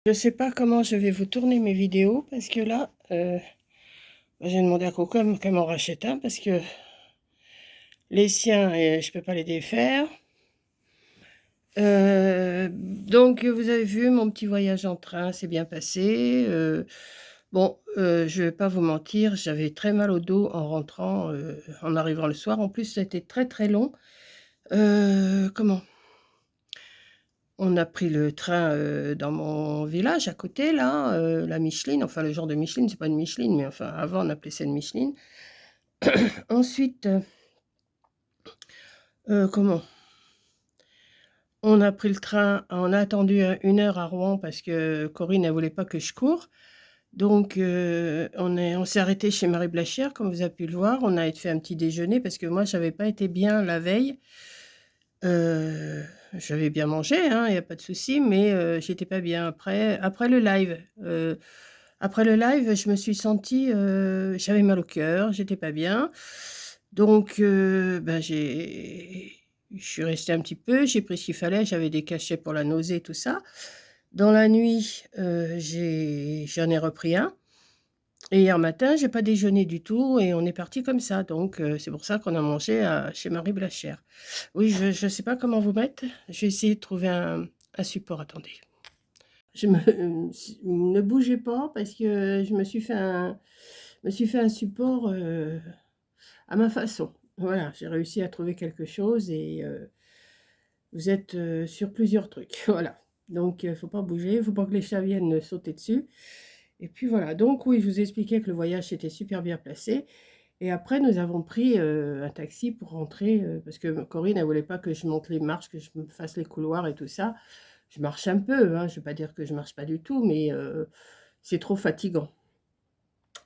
Je sais pas comment je vais vous tourner mes vidéos parce que là, j'ai demandé à Coco qu'elle m'en rachète un parce que les siens, je peux pas les défaire. Donc vous avez vu mon petit voyage en train s'est bien passé. Bon, je vais pas vous mentir, j'avais très mal au dos en rentrant, en arrivant le soir. En plus, ça a été très très long. Comment? On a pris le train, dans mon village à côté là, la Micheline, enfin le genre de Micheline, c'est pas une Micheline, mais enfin avant on appelait ça une Micheline. Ensuite, comment? On a pris le train, on a attendu, 1 heure à Rouen parce que Corinne elle voulait pas que je cours. Donc on s'est arrêté chez Marie Blachère comme vous avez pu le voir. On a fait un petit déjeuner parce que moi j'avais pas été bien la veille. Heu, J'avais bien mangé, hein, il y a pas de souci, mais j'étais pas bien après le live. Après le live, je me suis sentie, j'avais mal au cœur, j'étais pas bien. Donc bah, je suis restée un petit peu, j'ai pris ce qu'il fallait, j'avais des cachets pour la nausée, tout ça. Dans la nuit, j'en ai repris un et hier matin, j'ai pas déjeuné du tout et on est parti comme ça. Donc c'est pour ça qu'on a mangé chez Marie Blachère. Oui, je sais pas comment vous mettre. Je vais essayer de trouver un support. Attendez. Je me ne bougez pas parce que je me suis fait un support, à ma façon. Voilà, j'ai réussi à trouver quelque chose et vous êtes, sur plusieurs trucs. Voilà. Donc faut pas bouger, faut pas que les chats viennent sauter dessus et puis voilà. Donc oui, je vous ai expliqué que le voyage s'était super bien placé et après nous avons pris, un taxi pour rentrer, parce que Corinne, elle voulait pas que je monte les marches, que je me fasse les couloirs et tout ça. Je marche un peu, hein, je vais pas dire que je marche pas du tout, mais c'est trop fatigant.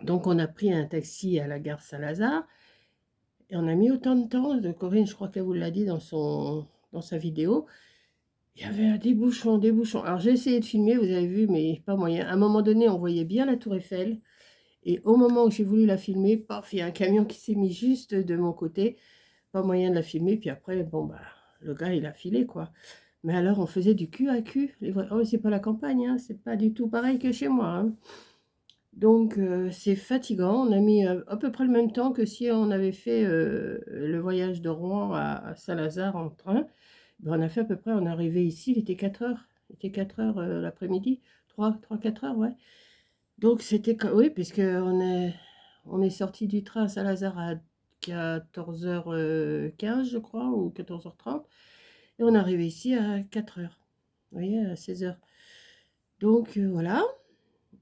Donc on a pris un taxi à la gare Saint-Lazare et on a mis autant de temps, Corinne, je crois qu'elle vous l'a dit dans sa vidéo. Il y avait des bouchons, des bouchons. Alors j'ai essayé de filmer, vous avez vu, mais pas moyen. À un moment donné, on voyait bien la tour Eiffel et au moment où j'ai voulu la filmer, paf, il y a un camion qui s'est mis juste de mon côté. Pas moyen de la filmer, puis après, bon, bah, le gars, il a filé, quoi. Mais alors, on faisait du cul à cul. Oh, c'est pas la campagne, hein, c'est pas du tout pareil que chez moi, hein. Donc, c'est fatigant. On a mis à peu près le même temps que si on avait fait le voyage de Rouen à Saint-Lazare en train. Ben, on a fait à peu près, on est arrivé ici, il était 4 heures. Il était 4 heures l'après-midi. 4 heures, ouais. Donc, c'était, oui, puisque on est sorti du train à Saint-Lazare à 14h15, je crois, ou 14h30. Et on est arrivé ici à 4 heures. Vous voyez, à 16 heures. Donc, voilà.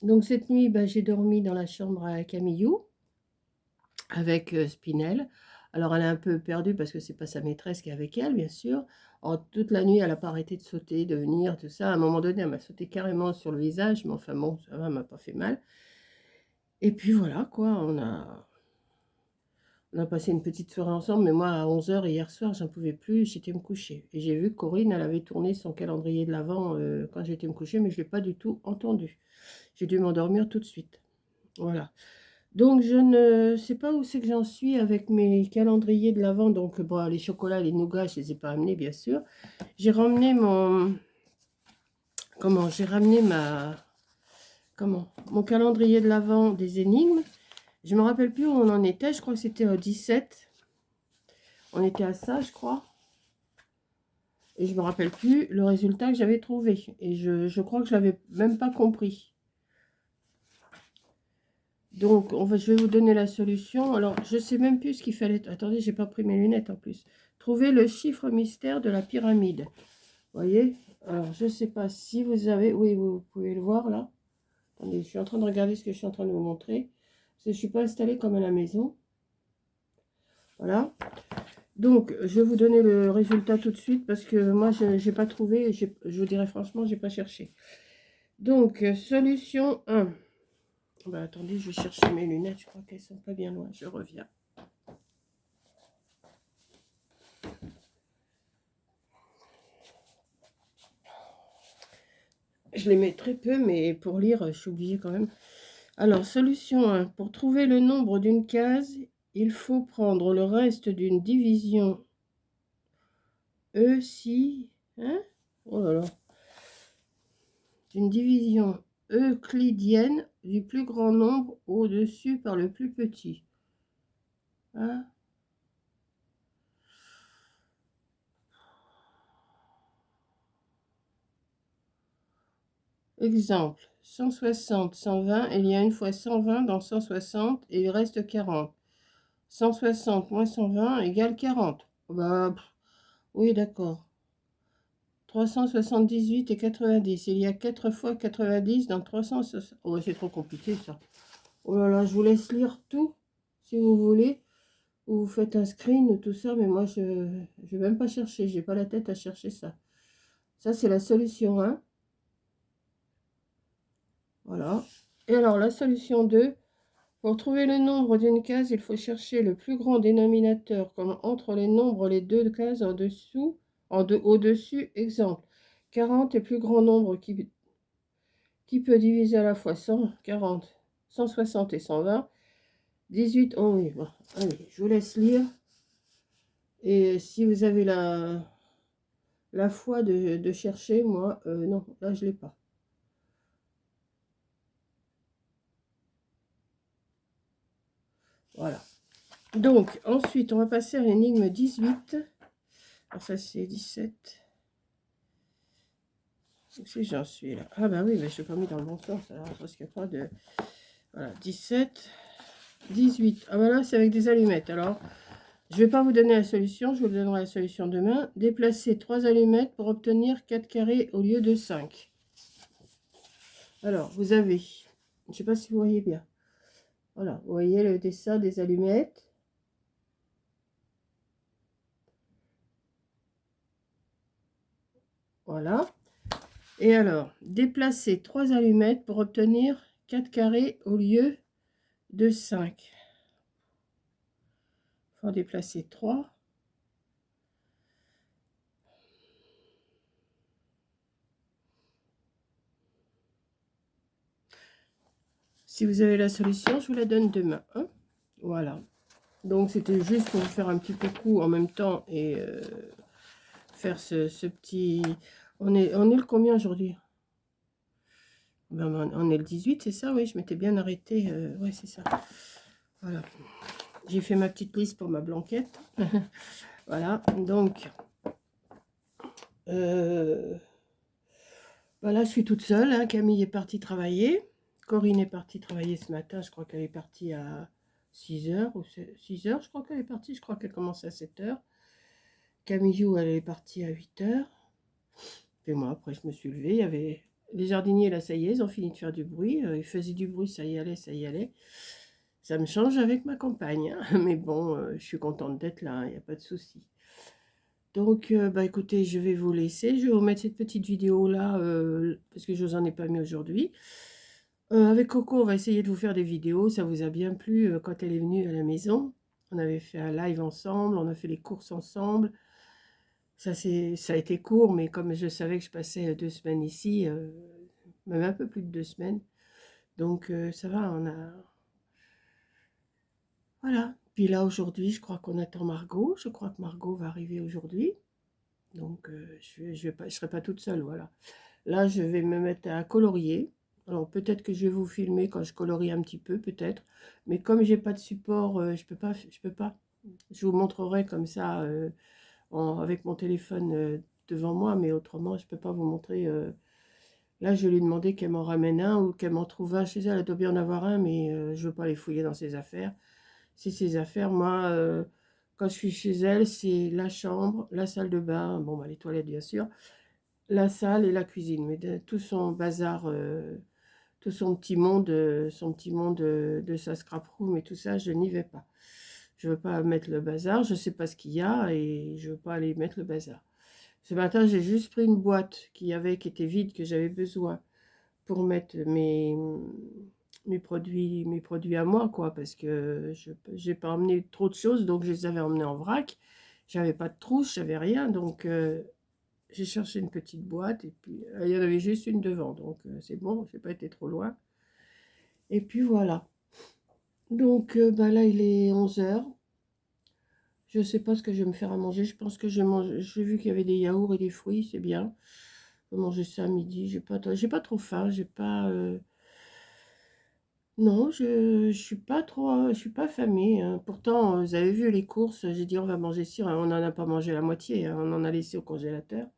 Donc cette nuit, bah, j'ai dormi dans la chambre à Camillou avec Spinel. Alors elle est un peu perdue parce que c'est pas sa maîtresse qui est avec elle, bien sûr. Toute la nuit, elle n'a pas arrêté de sauter, de venir, tout ça. À un moment donné, elle m'a sauté carrément sur le visage, mais enfin bon, ça va, elle m'a pas fait mal. Et puis voilà, quoi, on a passé une petite soirée ensemble, mais moi, à 11 heures hier soir, j'en pouvais plus, j'étais me coucher. Et j'ai vu que Corinne, elle avait tourné son calendrier de l'Avent quand j'étais me coucher, mais je ne l'ai pas du tout entendu. J'ai dû m'endormir tout de suite. Voilà. Donc je ne sais pas où c'est que j'en suis avec mes calendriers de l'Avent. Donc bon, les chocolats, les nougats, je ne les ai pas amenés, bien sûr. J'ai ramené mon... Comment? J'ai ramené mon calendrier de l'Avent des énigmes. Je me rappelle plus où on en était. Je crois que c'était au 17. On était à ça, je crois. Et je me rappelle plus le résultat que j'avais trouvé. Et je crois que je l'avais même pas compris. Donc, je vais vous donner la solution. Alors, je sais même plus ce qu'il fallait. Attendez, j'ai pas pris mes lunettes en plus. Trouver le chiffre mystère de la pyramide. Vous voyez? Alors, je sais pas si vous avez... Oui, vous pouvez le voir là. Attendez, je suis en train de regarder ce que je suis en train de vous montrer. Parce que je suis pas installée comme à la maison. Voilà. Donc, je vais vous donner le résultat tout de suite parce que moi, je n'ai pas trouvé. Je vous dirais franchement, j'ai pas cherché. Donc, solution 1. Bah, attendez, je vais chercher mes lunettes. Je crois qu'elles sont pas bien loin. Je reviens. Je les mets très peu, mais pour lire, je suis obligée quand même. Alors, solution 1. Pour trouver le nombre d'une case, il faut prendre le reste d'une division E si... Hein? Oh là là. D'une division euclidienne du plus grand nombre au-dessus par le plus petit. Hein? Exemple, 160, 120, il y a une fois 120 dans 160 et il reste 40. 160 moins 120 égale 40. Bah, oui, d'accord. 378 et 90. Il y a 4 fois 90 dans 360. Oh, c'est trop compliqué ça. Oh là là, je vous laisse lire tout si vous voulez. Ou vous faites un screen ou tout ça, mais moi je ne vais même pas chercher. J'ai pas la tête à chercher ça. Ça, c'est la solution 1. Voilà. Et alors, la solution 2. Pour trouver le nombre d'une case, il faut chercher le plus grand dénominateur comme entre les nombres les deux cases en dessous, au-dessus. Exemple, 40 est plus grand nombre qui peut diviser à la fois 140, 160 et 120. 18, oh oui, bon, allez, je vous laisse lire. Et si vous avez la foi de chercher, moi, non, là, je ne l'ai pas. Voilà. Donc, ensuite, on va passer à l'énigme 18. Alors, ça, c'est 17. Si j'en suis là. Ah bah oui, mais je suis pas mis dans le bon sens. Alors, parce qu'il n'y a pas de... Voilà, 17, 18. Ah bah là, c'est avec des allumettes. Alors, je vais pas vous donner la solution. Je vous donnerai la solution demain. Déplacer 3 allumettes pour obtenir 4 carrés au lieu de 5. Alors, vous avez... Je sais pas si vous voyez bien. Voilà, vous voyez le dessin des allumettes. Voilà. Et alors, déplacer 3 allumettes pour obtenir 4 carrés au lieu de 5. Il faut en déplacer 3. Si vous avez la solution, je vous la donne demain. Hein, voilà. Donc, c'était juste pour vous faire un petit coucou en même temps et faire ce petit... On est le combien aujourd'hui? Ben, on est le 18, c'est ça? Oui, je m'étais bien arrêtée. Oui, c'est ça. Voilà. J'ai fait ma petite liste pour ma blanquette. Voilà. Donc, voilà, je suis toute seule. Hein. Camille est partie travailler. Corinne est partie travailler ce matin. Je crois qu'elle est partie à 6 heures. Ou 6 heures, je crois qu'elle est partie. Je crois qu'elle commence à 7 heures. Camillou, elle est partie à 8 heures. Et moi, après, je me suis levée. Il y avait les jardiniers, là, ça y est, ils ont fini de faire du bruit. Ils faisaient du bruit, ça y allait, ça y allait. Ça me change avec ma compagne. Hein. Mais bon, je suis contente d'être là, il n'y a pas de souci. Donc, bah, écoutez, je vais vous laisser. Je vais vous mettre cette petite vidéo-là, parce que je vous en ai pas mis aujourd'hui. Avec Coco, on va essayer de vous faire des vidéos. Ça vous a bien plu quand elle est venue à la maison. On avait fait un live ensemble, on a fait les courses ensemble. Ça a été court, mais comme je savais que je passais 2 semaines ici, même un peu plus de 2 semaines. Donc, ça va, on a... Voilà. Puis là, aujourd'hui, je crois qu'on attend Margot. Je crois que Margot va arriver aujourd'hui. Donc, je serai pas toute seule, voilà. Là, je vais me mettre à colorier. Alors, peut-être que je vais vous filmer quand je colorie un petit peu, peut-être. Mais comme j'ai pas de support, je peux pas. Je vous montrerai comme ça, avec mon téléphone devant moi, mais autrement, je peux pas vous montrer. Là, je lui ai demandé qu'elle m'en ramène un ou qu'elle m'en trouve un chez elle. Elle doit bien en avoir un, mais je veux pas les fouiller dans ses affaires. C'est ses affaires. Moi, quand je suis chez elle, c'est la chambre, la salle de bain, bon, bah, les toilettes, bien sûr, la salle et la cuisine. Mais tout son bazar, tout son petit monde de sa scrap room et tout ça, je n'y vais pas. Je veux pas mettre le bazar, je sais pas ce qu'il y a et je veux pas aller mettre le bazar. Ce matin, j'ai juste pris une boîte qui était vide, que j'avais besoin pour mettre mes produits à moi, quoi, parce que je n'ai pas emmené trop de choses, donc je les avais emmenés en vrac. J'avais pas de trousse, j'avais rien, donc j'ai cherché une petite boîte, et puis il y en avait juste une devant, donc c'est bon, j'ai pas été trop loin. Et puis voilà. Donc bah là, il est 11 h. Je sais pas ce que je vais me faire à manger. Je pense que j'ai vu qu'il y avait des yaourts et des fruits, c'est bien. Je vais manger ça à midi. J'ai pas trop faim. J'ai pas. Non, je suis pas affamée, hein. Pourtant, vous avez vu les courses. J'ai dit on va manger ci. On n'en a pas mangé la moitié, hein. On en a laissé au congélateur.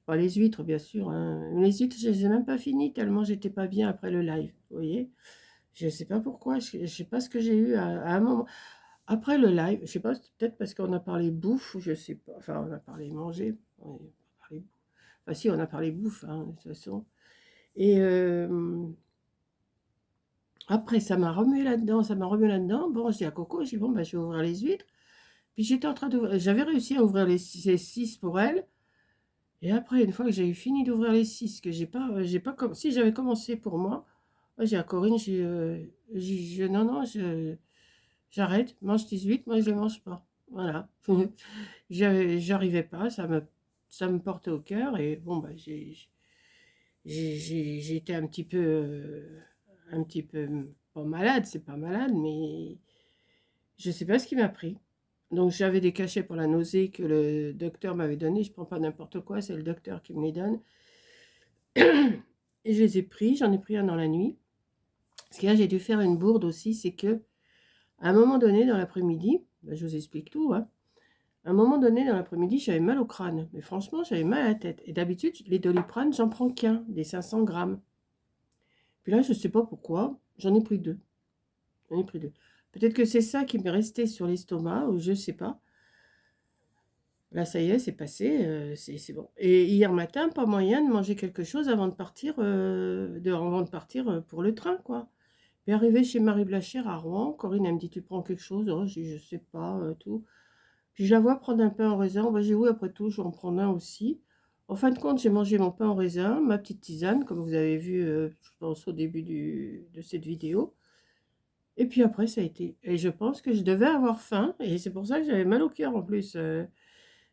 Enfin, les huîtres, bien sûr, hein. Les huîtres, je les ai même pas finies tellement j'étais pas bien après le live. Vous voyez? Je sais pas pourquoi. Je sais pas ce que j'ai eu à un moment. Après le live, je sais pas, c'est peut-être parce qu'on a parlé bouffe, ou je sais pas. Enfin, on a parlé manger. On a parlé... Enfin, si, on a parlé bouffe, hein, de toute façon. Et après, ça m'a remué là-dedans, ça m'a remué là-dedans. Bon, je dis à Coco, je dis, bon, bah, je vais ouvrir les huîtres. Puis j'étais en train d'ouvrir, j'avais réussi à ouvrir les 6 pour elle. Et après, une fois que j'ai eu fini d'ouvrir les 6, que j'ai pas comme si j'avais commencé pour moi, moi, j'ai à Corinne, non, non, j'arrête, mange tes huîtres, moi je les mange pas. Voilà. J'arrivais pas, ça me portait au cœur. Et bon, bah, j'ai été un petit peu, pas malade, c'est pas malade, mais je sais pas ce qui m'a pris. Donc j'avais des cachets pour la nausée que le docteur m'avait donné. Je prends pas n'importe quoi, c'est le docteur qui me les donne. Et je les ai pris, j'en ai pris un dans la nuit. Parce que là, j'ai dû faire une bourde aussi, c'est que à un moment donné dans l'après-midi, ben, je vous explique tout, hein. À un moment donné dans l'après-midi, j'avais mal au crâne. Mais franchement, j'avais mal à la tête. Et d'habitude, les Doliprane, j'en prends qu'un, des 500 grammes. Puis là, je ne sais pas pourquoi, j'en ai pris deux. J'en ai pris deux. Peut-être que c'est ça qui m'est resté sur l'estomac, ou je ne sais pas. Là, ça y est, c'est passé, c'est bon. Et hier matin, pas moyen de manger quelque chose avant de partir, pour le train, quoi. Puis arrivé chez Marie Blachère à Rouen, Corinne, elle me dit, tu prends quelque chose? Oh, je dis, je sais pas, tout. Puis je la vois prendre un pain au raisin. Bah, j'ai oui, après tout, je vais en prendre un aussi. En fin de compte, j'ai mangé mon pain au raisin, ma petite tisane, comme vous avez vu, je pense, au début de cette vidéo. Et puis après, ça a été. Et je pense que je devais avoir faim. Et c'est pour ça que j'avais mal au cœur en plus.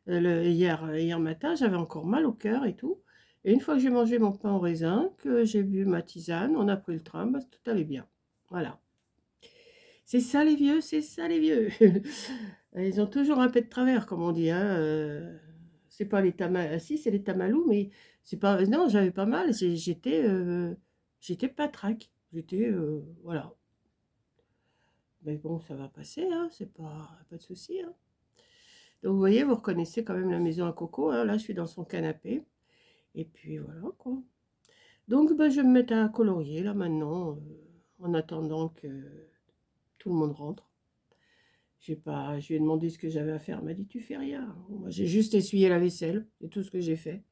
Hier matin, j'avais encore mal au cœur et tout. Et une fois que j'ai mangé mon pain au raisin, que j'ai bu ma tisane, on a pris le train, bah, tout allait bien. Voilà. C'est ça les vieux, c'est ça les vieux. Ils ont toujours un pet de travers, comme on dit, hein. C'est pas les tamalous, si c'est les tamalous, mais c'est pas. Non, j'avais pas mal. J'étais patraque. Voilà. Mais bon, ça va passer, hein. C'est pas de souci, hein. Donc vous voyez, vous reconnaissez quand même la maison à Coco, hein. Là, je suis dans son canapé. Et puis voilà, quoi. Donc ben, je vais me mettre à colorier là maintenant, en attendant que tout le monde rentre. Je lui ai demandé ce que j'avais à faire. Elle m'a dit, tu fais rien. Moi, j'ai juste essuyé la vaisselle. C'est tout ce que j'ai fait.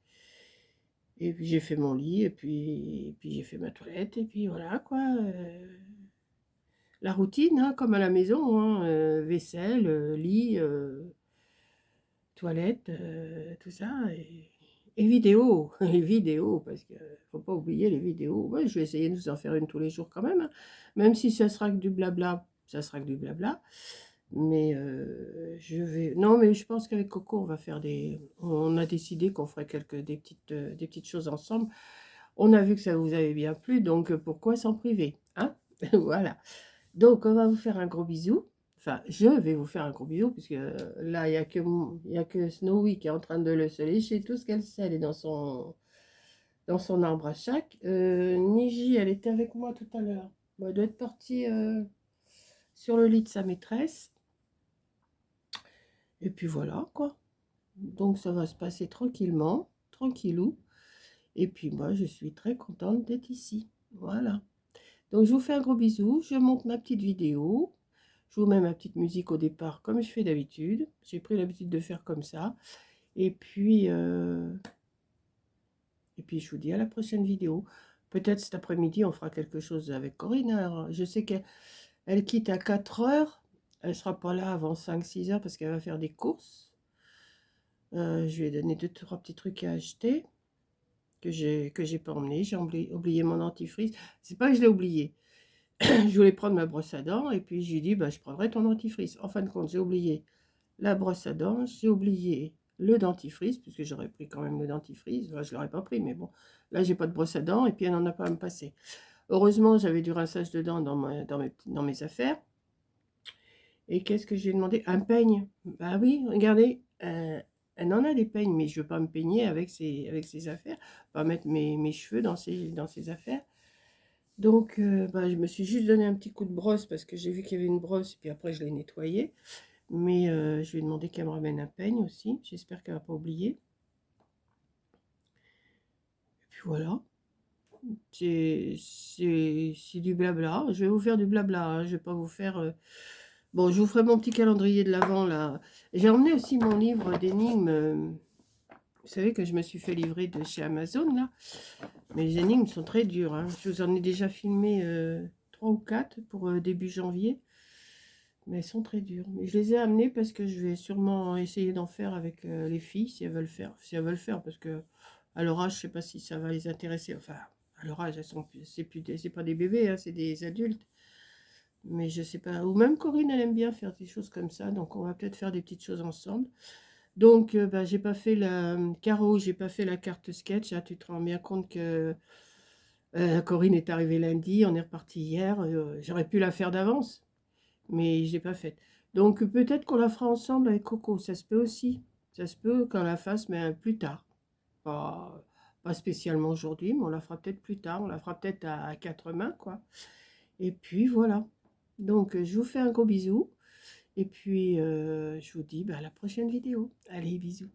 Et puis, j'ai fait mon lit. Et puis j'ai fait ma toilette. Et puis, voilà, quoi. La routine, hein, comme à la maison, hein. Vaisselle, lit, toilette, tout ça. Et vidéo. Et vidéo, parce qu'il ne faut pas oublier les vidéos. Ouais, je vais essayer de vous en faire une tous les jours quand même, hein. Même si ça sera que du blabla, ça sera que du blabla. Mais je vais. Non, mais je pense qu'avec Coco, on va faire des. On a décidé qu'on ferait des petites choses ensemble. On a vu que ça vous avait bien plu, donc pourquoi s'en priver, hein? Voilà. Donc, on va vous faire un gros bisou. Enfin, je vais vous faire un gros bisou, puisque là, il y a que Snowy qui est en train de se lécher tout ce qu'elle sait. Elle est dans son arbre à chaque. Niji, elle était avec moi tout à l'heure. Bon, elle doit être partie sur le lit de sa maîtresse. Et puis voilà, quoi. Donc ça va se passer tranquillement, tranquillou. Et puis moi, je suis très contente d'être ici. Voilà. Donc je vous fais un gros bisou. Je monte ma petite vidéo. Je vous mets ma petite musique au départ, comme je fais d'habitude. J'ai pris l'habitude de faire comme ça. Et puis, je vous dis à la prochaine vidéo. Peut-être cet après-midi, on fera quelque chose avec Corinne. Alors, je sais qu'elle quitte à 4 heures. Elle ne sera pas là avant 5-6 heures parce qu'elle va faire des courses. Je lui ai donné 2-3 petits trucs à acheter que j'ai pas emmené. J'ai oublié mon dentifrice. C'est pas que je l'ai oublié. Je voulais prendre ma brosse à dents et puis j'ai dit bah, je prendrai ton dentifrice. En fin de compte, j'ai oublié la brosse à dents, j'ai oublié le dentifrice, puisque j'aurais pris quand même le dentifrice. Enfin, je ne l'aurais pas pris, mais bon, là, j'ai pas de brosse à dents et puis elle n'en a pas à me passer. Heureusement, j'avais du rinçage de dents dans mes affaires. Et qu'est-ce que j'ai demandé? Un peigne. Bah oui, regardez, Elle en a des peignes, mais je veux pas me peigner avec ses affaires, pas mettre mes cheveux dans ses affaires. Donc, bah, je me suis juste donné un petit coup de brosse parce que j'ai vu qu'il y avait une brosse, puis après je l'ai nettoyée. Mais je lui ai demandé qu'elle me ramène un peigne aussi. J'espère qu'elle va pas oublier. Et puis voilà. C'est du blabla. Je vais vous faire du blabla, hein. Je vais pas vous faire... Bon, je vous ferai mon petit calendrier de l'Avent, là. J'ai emmené aussi mon livre d'énigmes. Vous savez que je me suis fait livrer de chez Amazon, là. Mais les énigmes sont très dures, hein. Je vous en ai déjà filmé 3 ou 4 pour début janvier. Mais elles sont très dures. Mais je les ai amenées parce que je vais sûrement essayer d'en faire avec les filles, si elles veulent faire. Si elles veulent faire, parce que à leur âge, je sais pas si ça va les intéresser. Enfin, à leur âge, c'est pas des bébés, hein, c'est des adultes. Mais je sais pas. Ou même Corinne, elle aime bien faire des choses comme ça. Donc, on va peut-être faire des petites choses ensemble. Donc, bah, j'ai pas fait Caro, j'ai pas fait la carte sketch. Ah, tu te rends bien compte que Corinne est arrivée lundi, on est reparti hier. J'aurais pu la faire d'avance, mais je l'ai pas faite. Donc, peut-être qu'on la fera ensemble avec Coco. Ça se peut aussi. Ça se peut qu'on la fasse, mais plus tard. Pas, pas spécialement aujourd'hui, mais on la fera peut-être plus tard. On la fera peut-être à 4 mains, quoi. Et puis, voilà. Donc, je vous fais un gros bisou. Et puis, je vous dis bah, à la prochaine vidéo. Allez, bisous.